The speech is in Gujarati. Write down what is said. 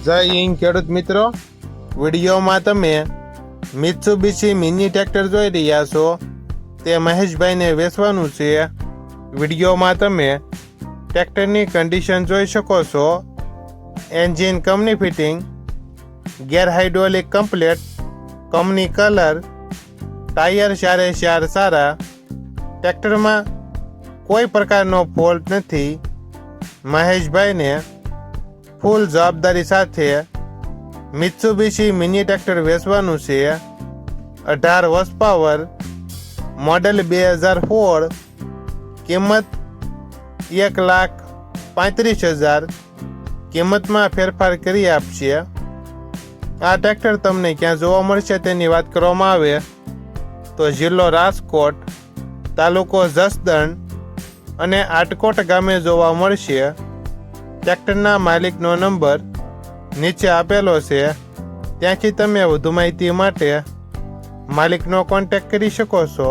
જય હિન્દ ખેડૂત મિત્રો, વિડીયોમાં તમે મિત્સુબિશી મિની ટ્રેક્ટર જોઈ રહ્યા છો. તે મહેશભાઈને વેચવાનું છે. વિડીયોમાં તમે ટ્રેક્ટરની કન્ડિશન જોઈ શકો છો. Engine company fitting, gear hydraulic complete, company colour, tyre ચારે ચાર સારા. ટ્રેક્ટરમાં કોઈ પ્રકારનો ફોલ્ટ નથી. મહેશભાઈને ફૂલ જવાબદારી સાથે મિત્સુબિશી મિની ટ્રેક્ટર વેચવાનું છે. 18 હોર્સ પાવર, મોડેલ 2016, કિંમત 1,35,000. કિંમતમાં ફેરફાર કરી આપશે. આ ટ્રેક્ટર તમને ક્યાં જોવા મળશે તેની વાત કરવામાં આવે તો જિલ્લો રાજકોટ, તાલુકો જસદણ અને આટકોટ ગામે જોવા મળશે. ટ્રેક્ટરના માલિકનો નંબર નીચે આપેલો છે. ત્યાંથી તમે વધુ માહિતી માટે માલિકનો કોન્ટેક્ટ કરી શકો છો.